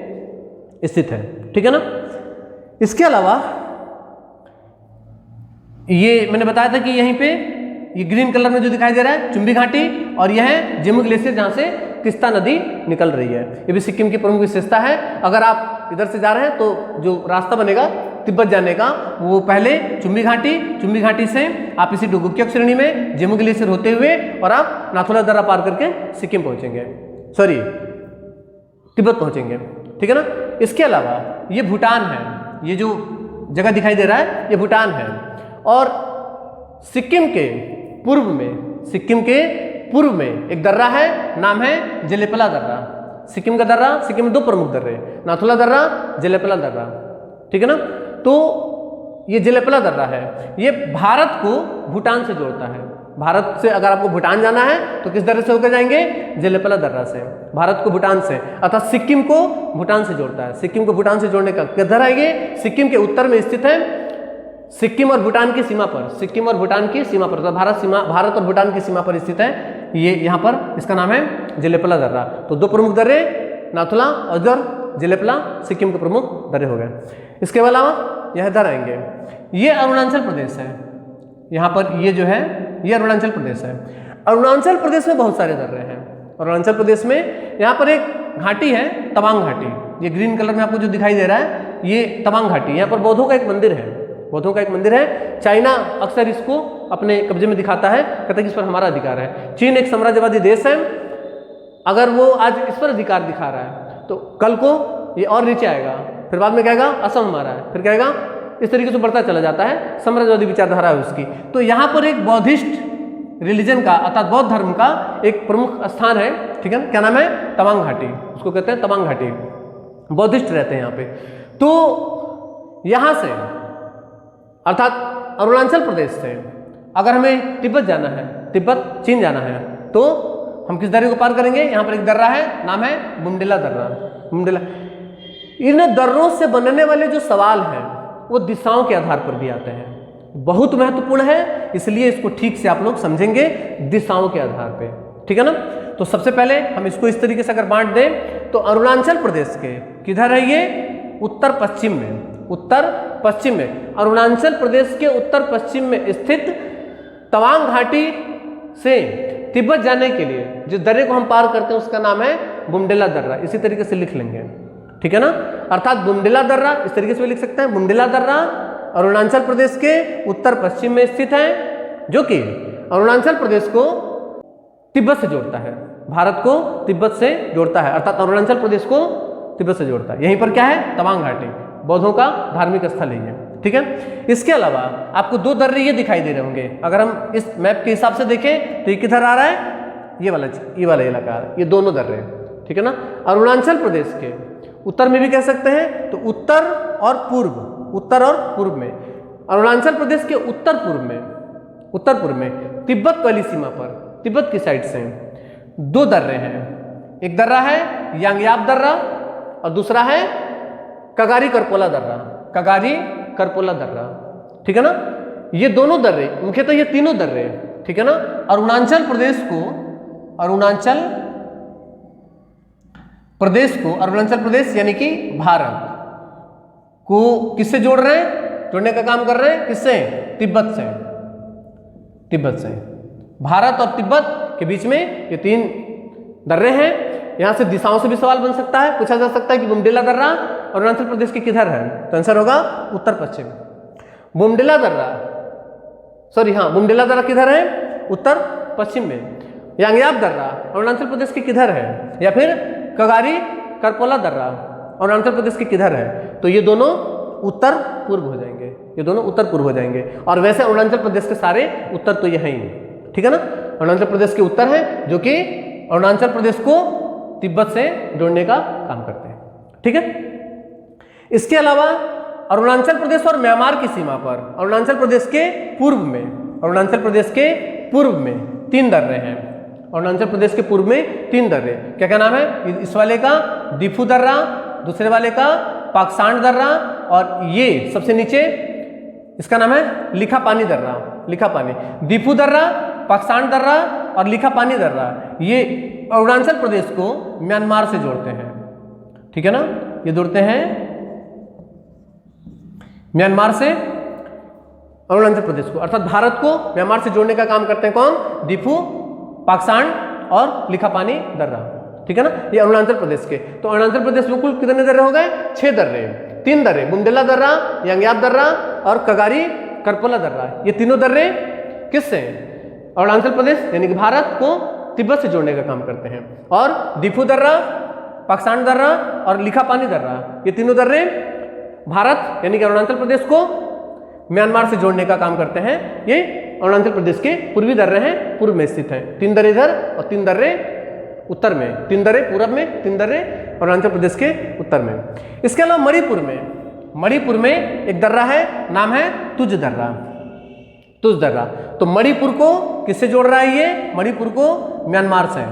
स्थित है, ठीक है ना। इसके अलावा ये मैंने बताया था कि यहीं पे ये ग्रीन कलर में जो दिखाई दे रहा है चुंबी घाटी, और यह है जेमू ग्लेशियर जहां से तिस्ता नदी निकल रही है। ये भी सिक्किम की प्रमुख विशेषता है। अगर आप इधर से जा रहे हैं तो जो रास्ता बनेगा तिब्बत जाने का, वो पहले चुंबी घाटी से आप इसी डोगुक्यो श्रेणी में जेमू ग्लेशियर होते हुए और आप नाथुला दर्रा पार करके सिक्किम पहुंचेंगे, सॉरी तिब्बत पहुंचेंगे, ठीक है ना। इसके अलावा ये भूटान है, ये जो जगह दिखाई दे रहा है ये भूटान है, और सिक्किम के पूर्व में एक दर्रा है, नाम है जेलेपला दर्रा। सिक्किम का दर्रा, सिक्किम में 2 प्रमुख दर्रे, नाथुला दर्रा, जेलेपला दर्रा, ठीक है ना। तो ये जेलेपला दर्रा है, ये भारत को भूटान से जोड़ता है। भारत से अगर आपको भूटान जाना है तो किस दर्रे से होकर जाएंगे? जेलेपला दर्रा से, भारत को भूटान से, अर्थात सिक्किम को भूटान से जोड़ता है। सिक्किम को भूटान से जोड़ने का किधर है? ये सिक्किम के उत्तर में स्थित है, सिक्किम और भूटान की सीमा पर, सिक्किम और भूटान की सीमा पर, तो भारत और भूटान की सीमा पर स्थित है ये, यहाँ पर इसका नाम है जेलेपला दर्रा। तो 2 प्रमुख दर्रे, नाथुला और इधर जेलेपला, सिक्किम के प्रमुख दर्रे हो गए। इसके अलावा यह इधर आएंगे, ये अरुणाचल प्रदेश है, यहाँ पर ये जो है ये अरुणाचल प्रदेश है। अरुणाचल प्रदेश में बहुत सारे दर्रे हैं। अरुणाचल प्रदेश में यहाँ पर एक घाटी है, तवांग घाटी, ये ग्रीन कलर में आपको जो दिखाई दे रहा है ये तवांग घाटी। यहाँ पर बौद्धों का एक मंदिर है, बौद्धों का एक मंदिर है। चाइना अक्सर इसको अपने कब्जे में दिखाता है, कहता है कि इस पर हमारा अधिकार है। चीन एक साम्राज्यवादी देश है, अगर वो आज इस पर अधिकार दिखा रहा है तो कल को ये और नीचे आएगा, फिर बाद में कहेगा असम हमारा है, फिर कहेगा, इस तरीके से बढ़ता चला जाता है, साम्राज्यवादी विचारधारा है उसकी। तो यहाँ पर एक बौद्धिस्ट रिलीजन का अर्थात बौद्ध धर्म का एक प्रमुख स्थान है, ठीक है, क्या नाम है? तवांग घाटी, उसको कहते हैं तवांग घाटी, बौद्धिस्ट रहते हैं यहाँ पे। तो यहाँ से अर्थात अरुणाचल प्रदेश से अगर हमें तिब्बत जाना है, तिब्बत चीन जाना है, तो हम किस दर्रे को पार करेंगे? यहाँ पर एक दर्रा है, नाम है बुमडिला दर्रा। बुमडिला इन दर्रों से बनने वाले जो सवाल हैं वो दिशाओं के आधार पर भी आते हैं, बहुत महत्वपूर्ण है, इसलिए इसको ठीक से आप लोग समझेंगे दिशाओं के आधार पे, ठीक है ना। तो सबसे पहले हम इसको इस तरीके से अगर बांट दें तो अरुणाचल प्रदेश के किधर है ये, उत्तर पश्चिम में, उत्तर पश्चिम में। अरुणाचल प्रदेश के उत्तर पश्चिम में स्थित तवांग घाटी से तिब्बत जाने के लिए जिस दर्रे को हम पार करते हैं उसका नाम है बुमडिला दर्रा, इसी तरीके से लिख लेंगे, ठीक है ना। अर्थात बुमडिला दर्रा इस तरीके से भी लिख सकते हैं, बुमडिला दर्रा अरुणाचल प्रदेश के उत्तर पश्चिम में स्थित है, जो कि अरुणाचल प्रदेश को तिब्बत से जोड़ता है, भारत को तिब्बत से जोड़ता है, अर्थात अरुणाचल प्रदेश को तिब्बत से जोड़ता है। यहीं पर क्या है, तवांग घाटी, बौद्धों का धार्मिक स्थल है, ठीक है। इसके अलावा आपको दो दर्रे ये दिखाई दे रहे होंगे, अगर हम इस मैप के हिसाब से देखें तो ये किधर आ रहा है, ये वाला इलाका, ये दोनों दर्रे, ठीक है ना। अरुणाचल प्रदेश के उत्तर में भी कह सकते हैं, तो उत्तर और पूर्व, उत्तर और पूर्व में, अरुणाचल प्रदेश के उत्तर पूर्व में तिब्बत वाली सीमा पर, तिब्बत की साइड से दो दर्रे हैं, एक दर्रा है यांगयाप दर्रा और दूसरा है कगारी करपोला दर्रा, कगारी करपोला दर्रा, ठीक है ना। ये दोनों दर्रे, मुख्यतः ये तीनों दर्रे, ठीक है ना, अरुणाचल प्रदेश यानी कि भारत को किससे जोड़ रहे हैं, जोड़ने का काम कर रहे हैं, किससे, तिब्बत से। भारत और तिब्बत के बीच में ये तीन दर्रे हैं। यहां से दिशाओं से भी सवाल बन सकता है, पूछा जा सकता है कि बुमडिला दर्रा अरुणाचल प्रदेश के किधर है, तो आंसर होगा उत्तर पश्चिम। बुमडिला दर्रा किधर है, उत्तर पश्चिम में। यांगयाप दर्रा अरुणाचल प्रदेश के किधर है, या फिर कगारी करपोला दर्रा अरुणाचल प्रदेश के किधर है, तो ये दोनों उत्तर पूर्व हो जाएंगे, ये दोनों उत्तर पूर्व हो जाएंगे। और वैसे अरुणाचल प्रदेश के सारे उत्तर तो ये हैं ही, ठीक है ना। अरुणाचल प्रदेश के उत्तर है जो कि अरुणाचल प्रदेश को तिब्बत से जोड़ने का काम करते हैं, ठीक है। इसके अलावा अरुणाचल प्रदेश और म्यांमार की सीमा पर अरुणाचल प्रदेश के पूर्व में तीन दर्रे हैं, अरुणाचल प्रदेश के पूर्व में तीन दर्रे, क्या नाम है, इस वाले का दिफू दर्रा, दूसरे वाले का पाकसांड दर्रा, और ये सबसे नीचे इसका नाम है लिखापानी दर्रा, दिफू दर्रा, पाकसांड दर्रा और लिखापानी दर्रा, ये अरुणाचल प्रदेश को म्यांमार से जोड़ते हैं, ठीक है ना। ये जोड़ते हैं म्यांमार से अरुणाचल प्रदेश को, अर्थात भारत को म्यांमार से जोड़ने का काम करते हैं कौन, दिफू, पाकसांड और लिखापानी दर्रा, ठीक है ना। ये अरुणाचल प्रदेश के, तो अरुणाचल प्रदेश में कुल कितने दर्रे हो गए, 6 दर्रे, 3 दर्रे, बुमडिला दर्रा, यांगयाप दर्रा और कगारी करपोला दर्रा। ये तीनों दर्रे किससे, अरुणाचल प्रदेश यानी कि भारत को तिब्बत से जोड़ने का काम करते हैं। और दिफू दर्रा, पाकसांड दर्रा और लिखापानी दर्रा, ये तीनों दर्रे भारत यानी कि अरुणाचल प्रदेश को म्यांमार से जोड़ने का काम करते हैं। ये अरुणाचल प्रदेश के पूर्वी दर्रे हैं, पूर्व में स्थित हैं, 3 दर्रे इधर और 3 दर्रे उत्तर में, 3 दर्रे पूर्व में, 3 दर्रे अरुणाचल प्रदेश के उत्तर में। इसके अलावा मणिपुर में एक दर्रा है, नाम है तुज दर्रा। तो मणिपुर को किससे जोड़ रहा है, ये मणिपुर को म्यांमार से,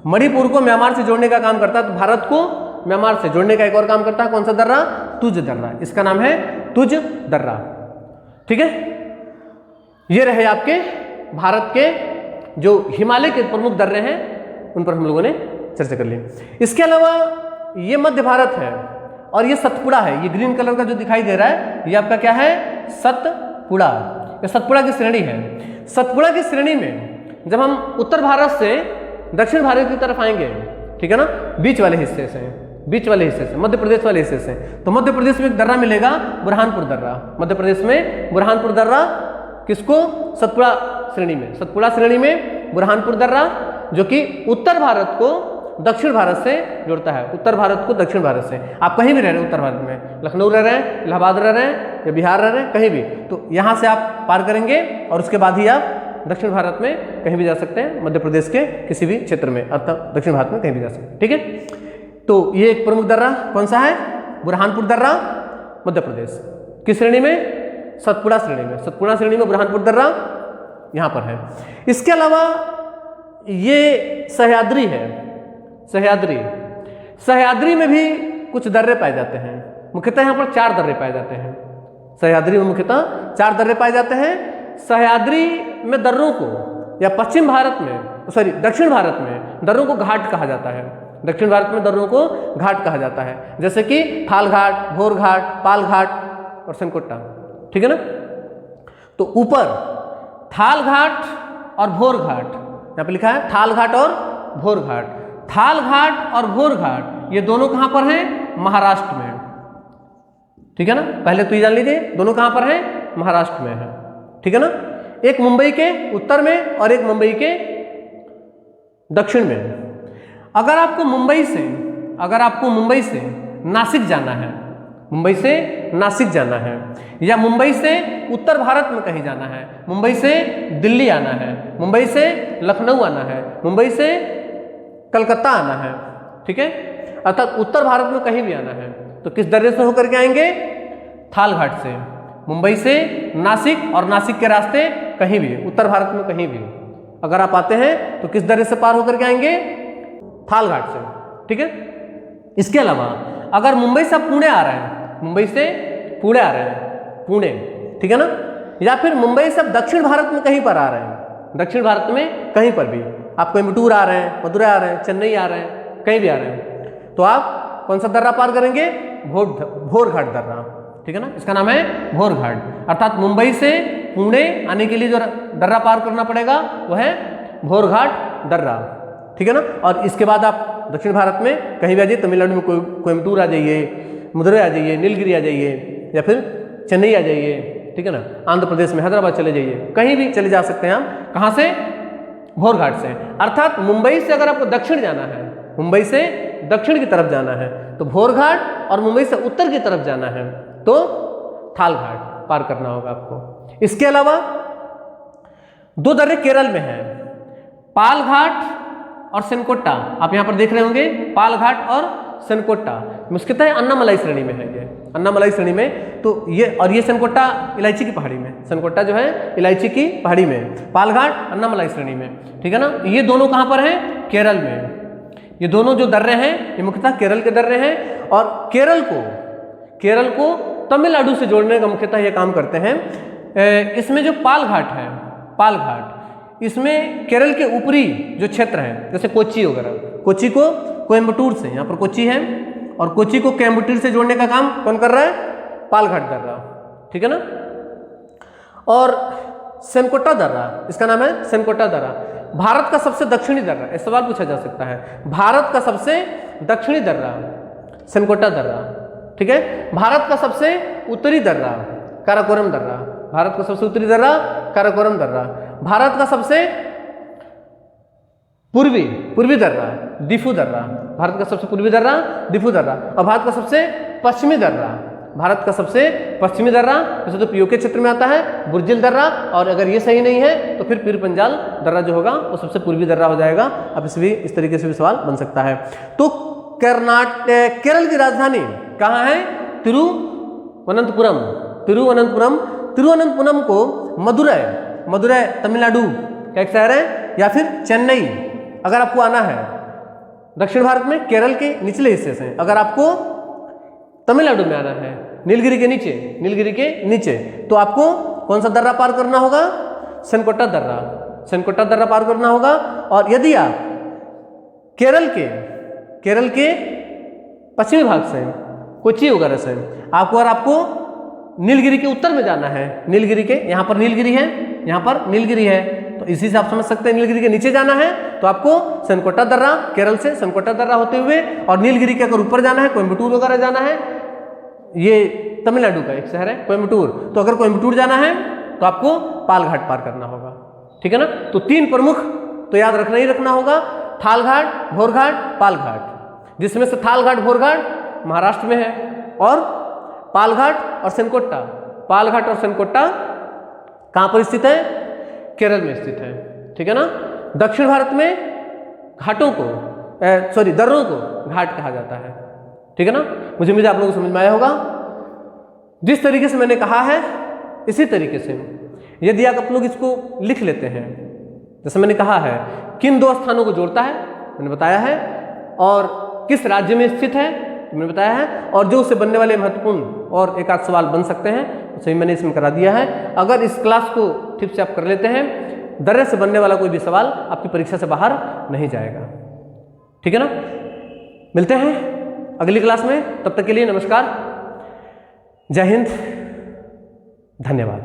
मणिपुर को म्यांमार से जोड़ने का काम करता है, तो भारत को म्यांमार से जोड़ने का एक और काम करता है, कौन सा दर्रा, तुज दर्रा, इसका नाम है तुज दर्रा, ठीक है। ये रहे आपके भारत के जो हिमालय के प्रमुख दर्रे हैं, उन पर हम लोगों ने चर्चा कर ली। इसके अलावा ये मध्य भारत है और ये सतपुड़ा है, ये ग्रीन कलर का जो दिखाई दे रहा है ये आपका क्या है, सतपुड़ा, ये सतपुड़ा की श्रेणी है। सतपुड़ा की श्रेणी में जब हम उत्तर भारत से दक्षिण भारत की तरफ आएंगे, ठीक है ना, बीच वाले हिस्से से, मध्य प्रदेश वाले हिस्से से, तो मध्य प्रदेश में एक दर्रा मिलेगा, बुरहानपुर दर्रा। मध्य प्रदेश में बुरहानपुर दर्रा किसको, सतपुड़ा श्रेणी में बुरहानपुर दर्रा, जो कि उत्तर भारत को दक्षिण भारत से जोड़ता है, उत्तर भारत को दक्षिण भारत से। आप कहीं भी रह रहे हैं उत्तर भारत में, लखनऊ रह रहे हैं, इलाहाबाद रह रहे हैं या बिहार रह रहे हैं, कहीं भी, तो यहाँ से आप पार करेंगे और उसके बाद ही आप दक्षिण भारत में कहीं भी जा सकते हैं, मध्य प्रदेश के किसी भी क्षेत्र में, अर्थात दक्षिण भारत में कहीं भी जा सकते हैं, ठीक है। तो ये एक प्रमुख दर्रा कौन सा है, बुरहानपुर दर्रा, मध्य प्रदेश किस श्रेणी में, सतपुड़ा श्रेणी में बुरहानपुर दर्रा यहाँ पर है। इसके अलावा ये सह्याद्री है, सह्याद्री में भी कुछ दर्रे पाए जाते हैं। मुख्यतः यहाँ पर 4 दर्रे पाए जाते हैं। सह्याद्री में मुख्यतः 4 दर्रे पाए जाते हैं। सह्याद्री में दर्रों को, या पश्चिम भारत में, सॉरी दक्षिण भारत में दर्रों को घाट कहा जाता है। दक्षिण भारत में दर्रों को घाट कहा जाता है, जैसे कि थाल घाट, भोर घाट, पाल घाट और सनकोट्टा। ठीक है ना। तो ऊपर थाल घाट और भोर घाट, यहाँ पे लिखा है थाल घाट और भोर घाट। थाल घाट और भोर घाट ये दोनों कहाँ पर हैं? महाराष्ट्र में। ठीक है ना, पहले तो ये जान लीजिए दोनों कहाँ पर हैं? महाराष्ट्र में है। ठीक है ना। एक मुंबई के उत्तर में और एक मुंबई के दक्षिण में। अगर आपको मुंबई से नासिक जाना है, मुंबई से नासिक जाना है, या मुंबई से उत्तर भारत में कहीं जाना है, मुंबई से दिल्ली आना है, मुंबई से लखनऊ आना है, मुंबई से कलकत्ता आना है, ठीक है, अर्थात उत्तर भारत में कहीं भी आना है, तो किस दर्रे से होकर के आएंगे? थाल घाट से। मुंबई से नासिक और नासिक के रास्ते कहीं भी, उत्तर भारत में कहीं भी अगर आप आते हैं तो किस दर्रे से पार होकर के आएंगे? थाल घाट से। ठीक है। इसके अलावा अगर मुंबई से आप पुणे आ रहे हैं, मुंबई से पुणे आ रहे हैं, पुणे, ठीक है ना, या फिर मुंबई से आप दक्षिण भारत में कहीं पर आ रहे हैं, दक्षिण भारत में कहीं पर भी आप कोयम्बटूर आ रहे हैं, मदुरै आ रहे हैं, चेन्नई आ रहे हैं, कहीं भी आ रहे हैं, तो आप कौन सा दर्रा पार करेंगे? भोर घाट दर्रा। ठीक है ना, इसका नाम है भोर घाट। अर्थात मुंबई से पुणे आने के लिए जो दर्रा पार करना पड़ेगा वो है भोर घाट दर्रा। ठीक है ना। और इसके बाद आप दक्षिण भारत में कहीं भी आ जाइए, तमिलनाडु में कोयम्बटूर आ जाइए, मदुरै आ जाइए, नीलगिरी आ जाइए, या फिर चेन्नई आ जाइए। ठीक है ना, आंध्र प्रदेश में हैदराबाद चले जाइए, कहीं भी चले जा सकते हैं आप। कहाँ से? भोर घाट से। अर्थात मुंबई से अगर आपको दक्षिण जाना है, मुंबई से दक्षिण की तरफ जाना है तो भोर घाट, और मुंबई से उत्तर की तरफ जाना है तो थाल घाट पार करना होगा आपको। इसके अलावा 2 दर्रे केरल में हैं, पाल घाट और सेनकोट्टा। आप यहां पर देख रहे होंगे पाल घाट और सेनकोट्टा, मुख्यतः अन्नामलाई श्रेणी में है। ये अन्नामलाई श्रेणी में, तो ये और ये सेनकोट्टा इलायची की पहाड़ी में, सेनकोट्टा जो है इलायची की पहाड़ी में, पाल घाट अन्नामलाई श्रेणी में। ठीक है ना। ये दोनों कहां पर हैं? केरल में। ये दोनों जो दर्रे हैं ये मुख्यतः केरल के दर्रे हैं, और केरल को तमिलनाडु से जोड़ने का मुख्यतः ये काम करते हैं। इसमें जो पाल घाट है, पाल घाट, इसमें केरल के ऊपरी जो क्षेत्र है, जैसे कोच्चि वगैरह, कोच्चि को कोयम्बटूर से, यहाँ पर कोच्चि है, और कोच्चि को कोयम्बटूर से जोड़ने का काम कौन कर रहा है? पाल घाट दर्रा। ठीक है ना। और सेनकोट्टा दर्रा, इसका नाम है सेनकोट्टा दर्रा, भारत का सबसे दक्षिणी दर्रा। इस सवाल पूछा जा सकता है, भारत का सबसे दक्षिणी दर्रा सेनकोट्टा दर्रा। ठीक है। भारत का सबसे उत्तरी दर्रा काराकोरम दर्रा, भारत का सबसे उत्तरी दर्रा काराकोरम दर्रा। भारत का सबसे पूर्वी दर्रा दिफू दर्रा, भारत का सबसे पूर्वी दर्रा दिफू दर्रा। और भारत का सबसे पश्चिमी दर्रा, भारत का सबसे पश्चिमी दर्रा वैसे तो पीओके क्षेत्र में आता है, बुर्जिल दर्रा, और अगर ये सही नहीं है तो फिर पीर पंजाल दर्रा जो होगा वो सबसे पूर्वी दर्रा हो जाएगा। अब इस तरीके से भी सवाल बन सकता है। तो केरल की राजधानी कहाँ है? तिरुवनंतपुरम। तिरुवनंतपुरम को मदुरै तमिलनाडु का एक शहर है, या फिर चेन्नई अगर आपको आना है दक्षिण भारत में केरल के निचले हिस्से से, अगर आपको तमिलनाडु में आना है नीलगिरी के नीचे, तो आपको कौन सा दर्रा पार करना होगा? सेनकोट्टा दर्रा पार करना होगा। और यदि आप केरल के पश्चिमी भाग से, कोच्चि वगैरह से आपको नीलगिरी के उत्तर में जाना है, नीलगिरी के, यहाँ पर नीलगिरी है, तो इसी से आप समझ सकते हैं नीलगिरी के नीचे जाना है तो आपको सेनकोट्टा दर्रा, केरल से सेनकोट्टा दर्रा होते हुए, और नीलगिरी के अगर ऊपर जाना है, कोयम्बटूर वगैरह जाना है, ये तमिलनाडु का एक शहर है कोयम्बटूर, तो अगर कोयम्बटूर जाना है तो आपको पाल घाट पार करना होगा। ठीक है ना। तो 3 प्रमुख तो याद रखना होगा, थाल घाट, भोर घाट, पाल घाट, जिसमें से थाल घाट, भोर घाट महाराष्ट्र में है, और पाल घाट और सेनकोट्टा कहाँ पर स्थित है? केरल में स्थित है। ठीक है ना। दक्षिण भारत में दर्रों को घाट कहा जाता है। ठीक है ना। मुझे आप लोगों को समझ में आया होगा। जिस तरीके से मैंने कहा है इसी तरीके से यदि आप लोग इसको लिख लेते हैं, जैसे मैंने कहा है किन 2 स्थानों को जोड़ता है मैंने बताया है, और किस राज्य में स्थित है मैंने बताया है, और जो उससे बनने वाले महत्वपूर्ण और एक आध सवाल बन सकते हैं तो सही मैंने इसमें करा दिया है। अगर इस क्लास को ठीक से आप कर लेते हैं, दर्रे से बनने वाला कोई भी सवाल आपकी परीक्षा से बाहर नहीं जाएगा। ठीक है ना? मिलते हैं अगली क्लास में, तब तक के लिए नमस्कार, जय हिंद, धन्यवाद।